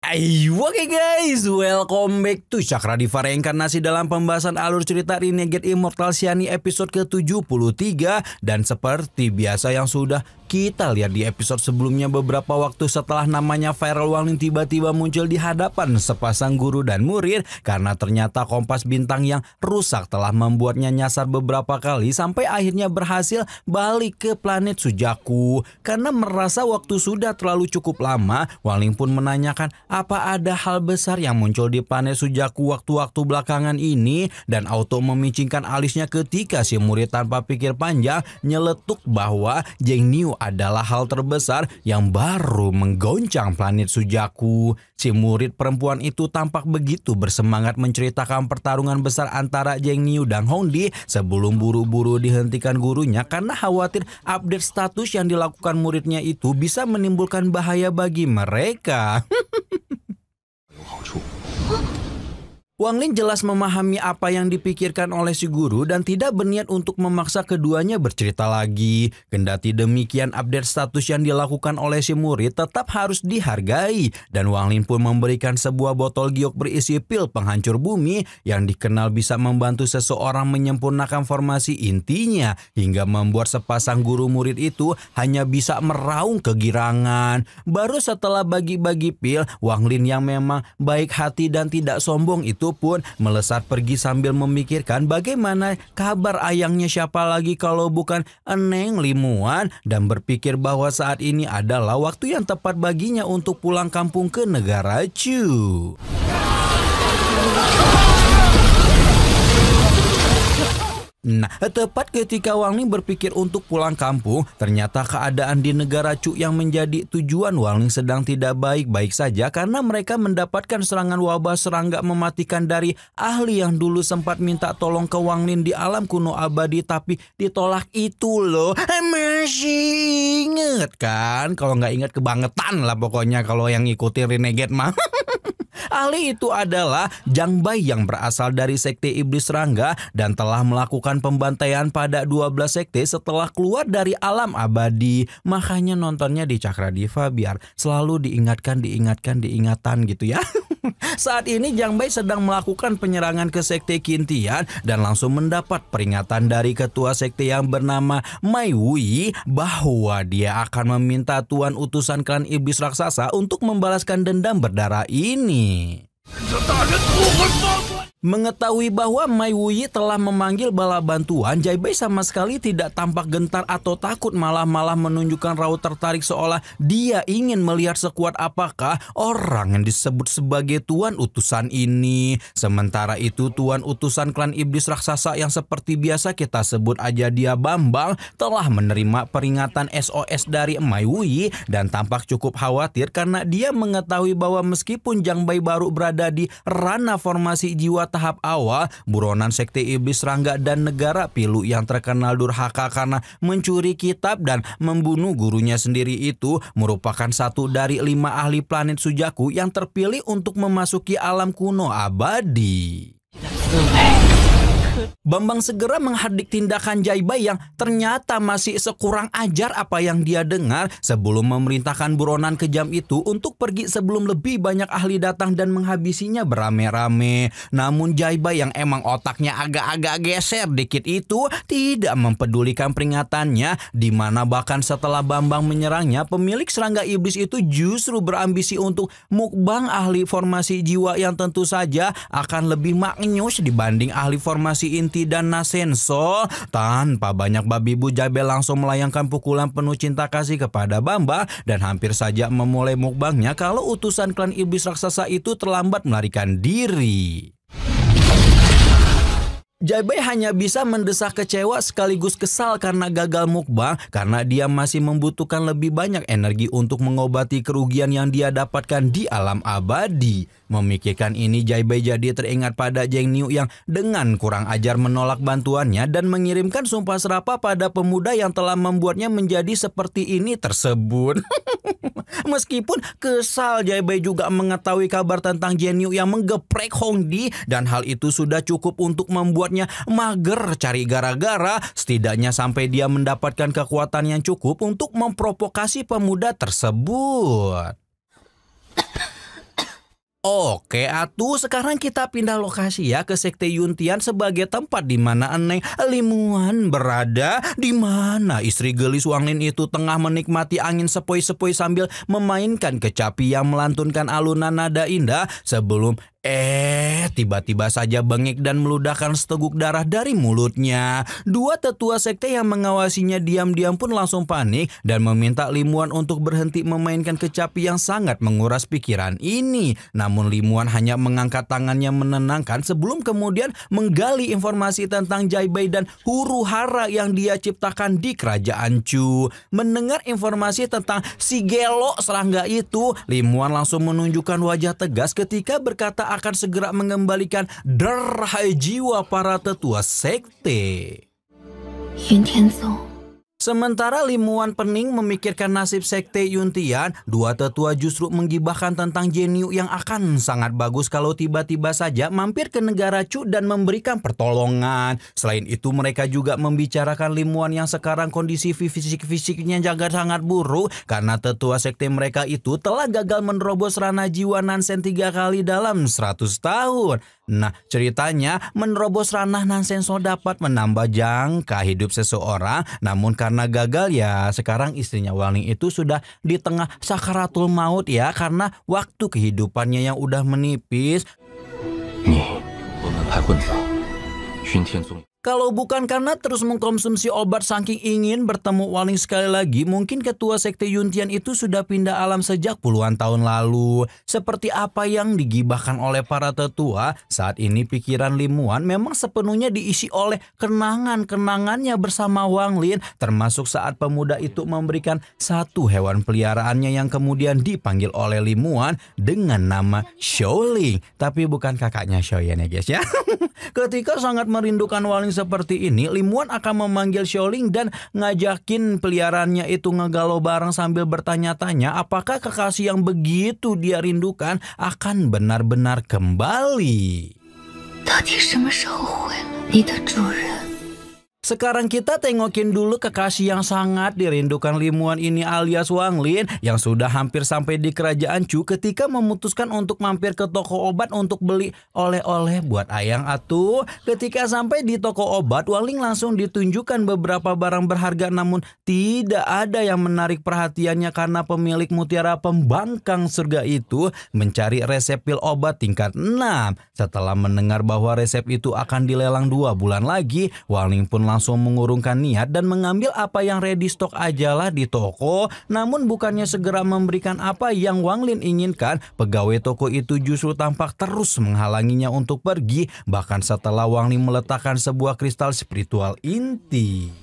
Oke guys, welcome back to Cakradiva Reinkarnasi dalam pembahasan alur cerita Renegade Immortal Shiny episode ke-73. Dan seperti biasa yang sudah kita lihat di episode sebelumnya, beberapa waktu setelah namanya viral, Wangling tiba-tiba muncul di hadapan sepasang guru dan murid karena ternyata kompas bintang yang rusak telah membuatnya nyasar beberapa kali sampai akhirnya berhasil balik ke planet Sujaku. Karena merasa waktu sudah terlalu cukup lama, Wangling pun menanyakan apa ada hal besar yang muncul di planet Sujaku waktu-waktu belakangan ini, dan auto memicingkan alisnya ketika si murid tanpa pikir panjang nyeletuk bahwa Jeng Niu adalah hal terbesar yang baru menggoncang planet Sujaku. Si murid perempuan itu tampak begitu bersemangat menceritakan pertarungan besar antara Jeng Niu dan Hongdi sebelum buru-buru dihentikan gurunya karena khawatir update status yang dilakukan muridnya itu bisa menimbulkan bahaya bagi mereka. Wangling jelas memahami apa yang dipikirkan oleh si guru dan tidak berniat untuk memaksa keduanya bercerita lagi. Kendati demikian, update status yang dilakukan oleh si murid tetap harus dihargai, dan Wangling pun memberikan sebuah botol giok berisi pil penghancur bumi yang dikenal bisa membantu seseorang menyempurnakan formasi intinya hingga membuat sepasang guru murid itu hanya bisa meraung kegirangan. Baru setelah bagi-bagi pil, Wangling yang memang baik hati dan tidak sombong itu pun melesat pergi sambil memikirkan bagaimana kabar ayangnya siapa lagi kalau bukan Eneng Limuan, dan berpikir bahwa saat ini adalah waktu yang tepat baginya untuk pulang kampung ke negara Chu. Nah, tepat ketika Wangling berpikir untuk pulang kampung, ternyata keadaan di negara Chu yang menjadi tujuan Wangling sedang tidak baik-baik saja karena mereka mendapatkan serangan wabah serangga mematikan dari ahli yang dulu sempat minta tolong ke Wangling di alam kuno abadi tapi ditolak itu loh. Masih inget kan? Kalau nggak inget kebangetan lah pokoknya kalau yang ngikutin Renegade mah. Ahli itu adalah Zhang Bai yang berasal dari Sekte Iblis Serangga dan telah melakukan pembantaian pada 12 sekte setelah keluar dari alam abadi. Makanya nontonnya di Cakradiva biar selalu diingatan gitu ya. Saat ini Zhang Bai sedang melakukan penyerangan ke Sekte Kintian dan langsung mendapat peringatan dari ketua sekte yang bernama Mai Wui bahwa dia akan meminta tuan utusan klan iblis raksasa untuk membalaskan dendam berdarah ini. Mengetahui bahwa Mai Wui telah memanggil bala bantuan, Zhang Bai sama sekali tidak tampak gentar atau takut, malah menunjukkan raut tertarik seolah dia ingin melihat sekuat apakah orang yang disebut sebagai tuan utusan ini. Sementara itu tuan utusan klan iblis raksasa yang seperti biasa kita sebut aja dia Bambang telah menerima peringatan SOS dari Mai Wui dan tampak cukup khawatir karena dia mengetahui bahwa meskipun Zhang Bai baru berada di ranah formasi jiwa tahap awal, buronan Sekte Iblis Serangga dan negara Pilu yang terkenal durhaka karena mencuri kitab dan membunuh gurunya sendiri itu merupakan satu dari 5 ahli planet Sujaku yang terpilih untuk memasuki alam kuno abadi. Bambang segera menghardik tindakan Zhang Bai yang ternyata masih sekurang ajar apa yang dia dengar sebelum memerintahkan buronan kejam itu untuk pergi sebelum lebih banyak ahli datang dan menghabisinya beramai-ramai. Namun Zhang Bai yang emang otaknya agak-agak geser dikit itu tidak mempedulikan peringatannya, di mana bahkan setelah Bambang menyerangnya, pemilik serangga iblis itu justru berambisi untuk mukbang ahli formasi jiwa yang tentu saja akan lebih maknyus dibanding ahli formasi inti dan Nasenso. Tanpa banyak babi bu, Zhang Bai langsung melayangkan pukulan penuh cinta kasih kepada Bambang dan hampir saja memulai mukbangnya kalau utusan klan iblis raksasa itu terlambat melarikan diri. Zhang Bai hanya bisa mendesak kecewa sekaligus kesal karena gagal mukbang, karena dia masih membutuhkan lebih banyak energi untuk mengobati kerugian yang dia dapatkan di alam abadi. Memikirkan ini, Zhang Bai jadi teringat pada Jeng Niu yang dengan kurang ajar menolak bantuannya dan mengirimkan sumpah serapah pada pemuda yang telah membuatnya menjadi seperti ini tersebut. Meskipun kesal, Zhang Bai juga mengetahui kabar tentang Jeng Niu yang menggeprek Hongdi dan hal itu sudah cukup untuk membuatnya mager cari gara-gara, setidaknya sampai dia mendapatkan kekuatan yang cukup untuk memprovokasi pemuda tersebut. Oke atuh, sekarang kita pindah lokasi ya ke Sekte Yuntian sebagai tempat di mana Neng Limuan berada, di mana istri gelis Wanglin itu tengah menikmati angin sepoi-sepoi sambil memainkan kecapi yang melantunkan alunan nada indah sebelum tiba-tiba saja bengek dan meludahkan seteguk darah dari mulutnya. Dua tetua sekte yang mengawasinya diam-diam pun langsung panik dan meminta Limuan untuk berhenti memainkan kecapi yang sangat menguras pikiran ini. Namun Limuan hanya mengangkat tangannya menenangkan sebelum kemudian menggali informasi tentang Jaibai dan huru hara yang dia ciptakan di kerajaan Chu. Mendengar informasi tentang si Gelo serangga itu, Limuan langsung menunjukkan wajah tegas ketika berkata akan segera mengembalikan derhai jiwa para tetua sekte. Sementara Limuan pening memikirkan nasib sekte Yuntian, dua tetua justru menggibahkan tentang Jeniu yang akan sangat bagus kalau tiba-tiba saja mampir ke negara Chu dan memberikan pertolongan. Selain itu mereka juga membicarakan Limuan yang sekarang kondisi fisik-fisiknya juga sangat buruk karena tetua sekte mereka itu telah gagal menerobos ranah jiwa Nansen 3 kali dalam 100 tahun. Nah, ceritanya menerobos ranah Nansenso dapat menambah jangka hidup seseorang, namun karena gagal ya sekarang istrinya Wanglin itu sudah di tengah sakaratul maut ya karena waktu kehidupannya yang udah menipis. Kalau bukan karena terus mengkonsumsi obat saking ingin bertemu Wanglin sekali lagi, mungkin ketua sekte Yuntian itu sudah pindah alam sejak puluhan tahun lalu. Seperti apa yang digibahkan oleh para tetua, saat ini pikiran Limuan memang sepenuhnya diisi oleh kenangan-kenangannya bersama Wanglin, termasuk saat pemuda itu memberikan satu hewan peliharaannya yang kemudian dipanggil oleh Limuan dengan nama Xiaoling. Tapi bukan kakaknya Xiaoyan ya guys ya. Ketika sangat merindukan Wanglin seperti ini, Limuan akan memanggil Xiaoling dan ngajakin peliharaannya itu ngegalau bareng sambil bertanya-tanya apakah kekasih yang begitu dia rindukan akan benar-benar kembali. Sekarang kita tengokin dulu kekasih yang sangat dirindukan Limuan ini alias Wanglin yang sudah hampir sampai di kerajaan Chu ketika memutuskan untuk mampir ke toko obat untuk beli oleh-oleh buat Ayang atuh. Ketika sampai di toko obat, Wanglin langsung ditunjukkan beberapa barang berharga namun tidak ada yang menarik perhatiannya karena pemilik mutiara pembangkang surga itu mencari resep pil obat tingkat 6. Setelah mendengar bahwa resep itu akan dilelang 2 bulan lagi, Wanglin pun langsung mengurungkan niat dan mengambil apa yang ready stock ajalah di toko. Namun bukannya segera memberikan apa yang Wanglin inginkan, pegawai toko itu justru tampak terus menghalanginya untuk pergi, bahkan setelah Wanglin meletakkan sebuah kristal spiritual inti.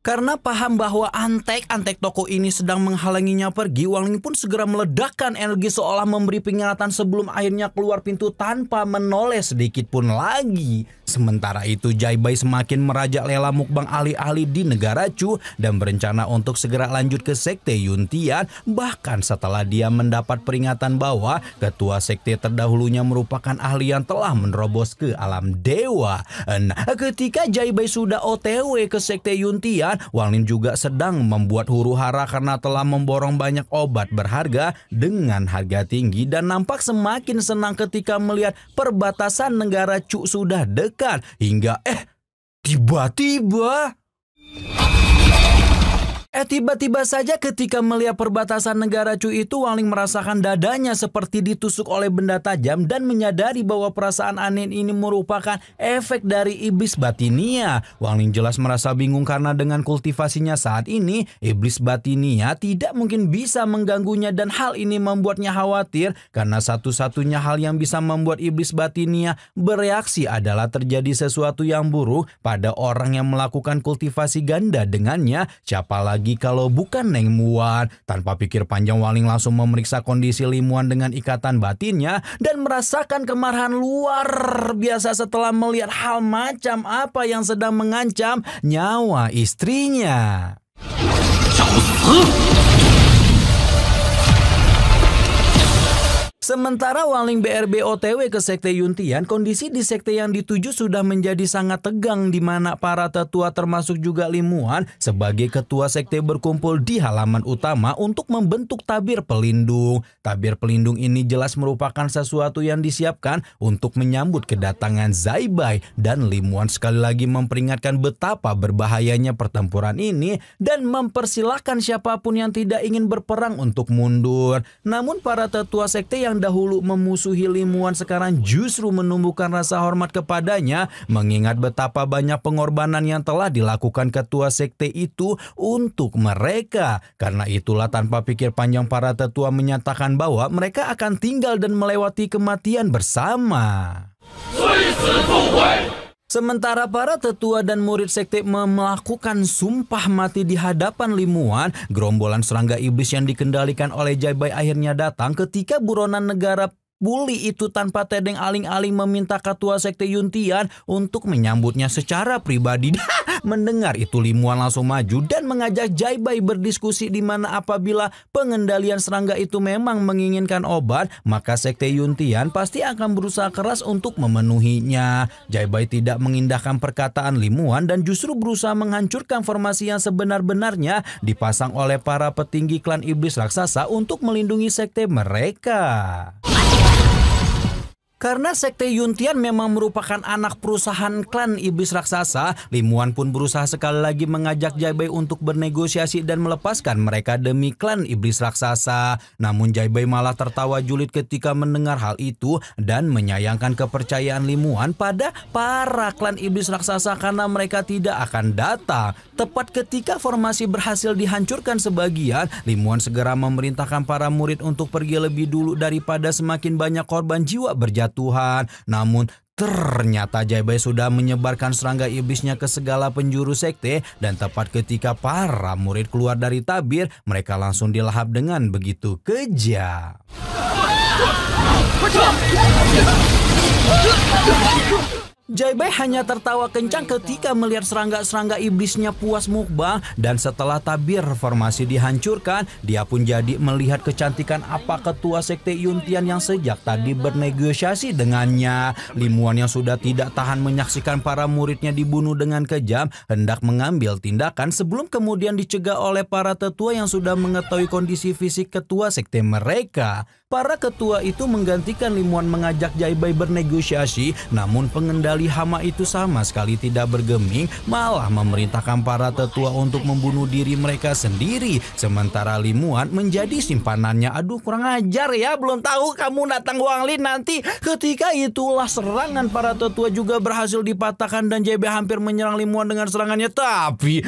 Karena paham bahwa antek toko ini sedang menghalanginya pergi, Wanglin pun segera meledakkan energi seolah memberi peringatan sebelum akhirnya keluar pintu tanpa menoleh sedikit pun lagi. Sementara itu Jaibai semakin merajalela mukbang ahli-ahli di negara Chu dan berencana untuk segera lanjut ke sekte Yuntian, bahkan setelah dia mendapat peringatan bahwa ketua sekte terdahulunya merupakan ahli yang telah menerobos ke alam dewa. Nah, ketika Jaibai sudah OTW ke sekte Yuntian, Wanglin juga sedang membuat huru hara karena telah memborong banyak obat berharga dengan harga tinggi dan nampak semakin senang ketika melihat perbatasan negara Chu sudah dekat hingga tiba-tiba saja ketika melihat perbatasan negara Chu itu, Wanglin merasakan dadanya seperti ditusuk oleh benda tajam dan menyadari bahwa perasaan aneh ini merupakan efek dari iblis batinia. Wanglin jelas merasa bingung karena dengan kultivasinya saat ini, iblis batinia tidak mungkin bisa mengganggunya dan hal ini membuatnya khawatir karena satu-satunya hal yang bisa membuat iblis batinia bereaksi adalah terjadi sesuatu yang buruk pada orang yang melakukan kultivasi ganda dengannya. Siapa lagi kalau bukan Neng Muan? Tanpa pikir panjang, Wanglin langsung memeriksa kondisi Limuan dengan ikatan batinnya dan merasakan kemarahan luar biasa setelah melihat hal macam apa yang sedang mengancam nyawa istrinya. Sementara Wangling BRB OTW ke Sekte Yuntian, kondisi di sekte yang dituju sudah menjadi sangat tegang di mana para tetua termasuk juga Limuan sebagai ketua sekte berkumpul di halaman utama untuk membentuk tabir pelindung. Tabir pelindung ini jelas merupakan sesuatu yang disiapkan untuk menyambut kedatangan Zai Bai, dan Limuan sekali lagi memperingatkan betapa berbahayanya pertempuran ini dan mempersilahkan siapapun yang tidak ingin berperang untuk mundur. Namun para tetua sekte yang dahulu memusuhi Limuan sekarang justru menumbuhkan rasa hormat kepadanya, mengingat betapa banyak pengorbanan yang telah dilakukan ketua sekte itu untuk mereka. Karena itulah tanpa pikir panjang para tetua menyatakan bahwa mereka akan tinggal dan melewati kematian bersama. Sementara para tetua dan murid sekte melakukan sumpah mati di hadapan Limuan, gerombolan serangga iblis yang dikendalikan oleh Zai Bai akhirnya datang ketika buronan negara Buli itu tanpa tedeng aling-aling meminta ketua sekte Yuntian untuk menyambutnya secara pribadi. Mendengar itu Limuan langsung maju dan mengajak Zai Bai berdiskusi di mana apabila pengendalian serangga itu memang menginginkan obat, maka sekte Yuntian pasti akan berusaha keras untuk memenuhinya. Zai Bai tidak mengindahkan perkataan Limuan dan justru berusaha menghancurkan formasi yang sebenar-benarnya dipasang oleh para petinggi klan iblis raksasa untuk melindungi sekte mereka. Karena sekte Yuntian memang merupakan anak perusahaan klan iblis raksasa, Limuan pun berusaha sekali lagi mengajak Zai Bai untuk bernegosiasi dan melepaskan mereka demi klan iblis raksasa. Namun Zai Bai malah tertawa julid ketika mendengar hal itu dan menyayangkan kepercayaan Limuan pada para klan iblis raksasa karena mereka tidak akan datang. Tepat ketika formasi berhasil dihancurkan sebagian, Limuan segera memerintahkan para murid untuk pergi lebih dulu daripada semakin banyak korban jiwa berjatuhan. Namun ternyata Zai Bai sudah menyebarkan serangga iblisnya ke segala penjuru sekte, dan tepat ketika para murid keluar dari tabir, mereka langsung dilahap dengan begitu kejam. Zai Bai hanya tertawa kencang ketika melihat serangga-serangga iblisnya puas mukbang, dan setelah tabir formasi dihancurkan, dia pun jadi melihat kecantikan apa ketua sekte Yuntian yang sejak tadi bernegosiasi dengannya. Limuan yang sudah tidak tahan menyaksikan para muridnya dibunuh dengan kejam, hendak mengambil tindakan sebelum kemudian dicegah oleh para tetua yang sudah mengetahui kondisi fisik ketua sekte mereka. Para ketua itu menggantikan Limuan mengajak Zai Bai bernegosiasi, namun pengendali hama itu sama sekali tidak bergeming, malah memerintahkan para tetua untuk membunuh diri mereka sendiri. Sementara Limuan menjadi simpanannya. Aduh, kurang ajar ya, belum tahu kamu datang Wangling nanti. Ketika itulah serangan para tetua juga berhasil dipatahkan dan Zai Bai hampir menyerang Limuan dengan serangannya. Tapi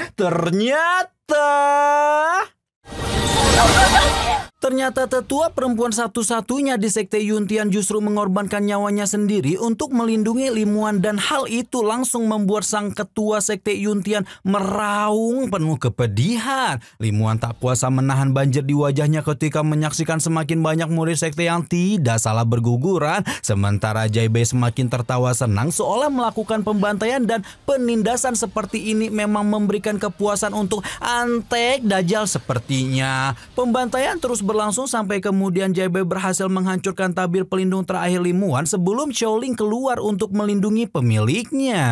Ternyata tetua perempuan satu-satunya di sekte Yuntian justru mengorbankan nyawanya sendiri untuk melindungi Limuan, dan hal itu langsung membuat sang ketua sekte Yuntian meraung penuh kepedihan. Limuan tak kuasa menahan banjir di wajahnya ketika menyaksikan semakin banyak murid sekte yang tidak salah berguguran, sementara Zai Bai semakin tertawa senang seolah melakukan pembantaian dan penindasan seperti ini memang memberikan kepuasan untuk antek dajal sepertinya. Pembantaian terus berlangsung sampai kemudian Zai Bai berhasil menghancurkan tabir pelindung terakhir Limuan sebelum Xiaoling keluar untuk melindungi pemiliknya.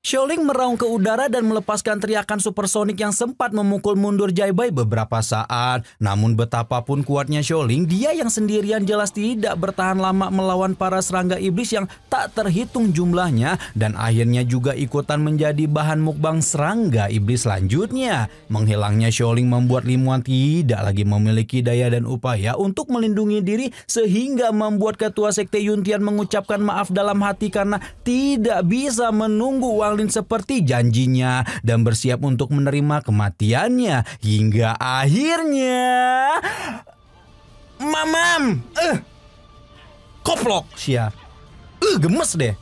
Xiaoling meraung ke udara dan melepaskan teriakan supersonik yang sempat memukul mundur Zai Bai beberapa saat. Namun betapapun kuatnya Xiaoling, dia yang sendirian jelas tidak bertahan lama melawan para serangga iblis yang tak terhitung jumlahnya, dan akhirnya juga ikutan menjadi bahan mukbang serangga iblis selanjutnya. Menghilangnya Xiaoling membuat Limuan tidak lagi memiliki daya dan upaya untuk melindungi diri, sehingga membuat ketua sekte Yuntian mengucapkan maaf dalam hati karena tidak bisa menunggu Wangling seperti janjinya dan bersiap untuk menerima kematiannya. Hingga akhirnya mamam koplok sia. Gemes deh.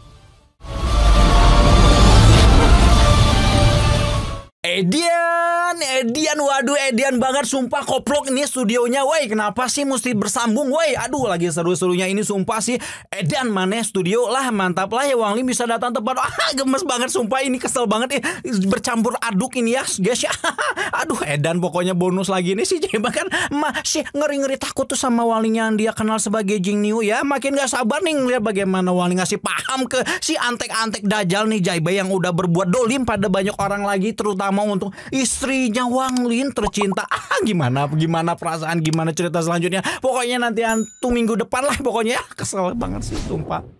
Waduh Edian banget sumpah koplok ini studionya, woi kenapa sih mesti bersambung, woi aduh lagi seru-serunya ini sumpah sih. Edian mana studio lah, mantap lah ya Wangli bisa datang tepat. Gemes banget sumpah ini, kesel banget bercampur aduk ini ya guys ya. Aduh Edan pokoknya bonus lagi nih sih, bahkan masih ngeri-ngeri takut tuh sama Wangli yang dia kenal sebagai Jing Niu ya. Makin gak sabar nih ngeliat bagaimana Wangli ngasih paham ke si antek-antek dajal nih Jaibe yang udah berbuat dolim pada banyak orang lagi, terutama untuk istrinya Wang Lin tercinta. Gimana perasaan, gimana cerita selanjutnya? Pokoknya nanti minggu depan lah pokoknya. Kesel banget sih sumpah.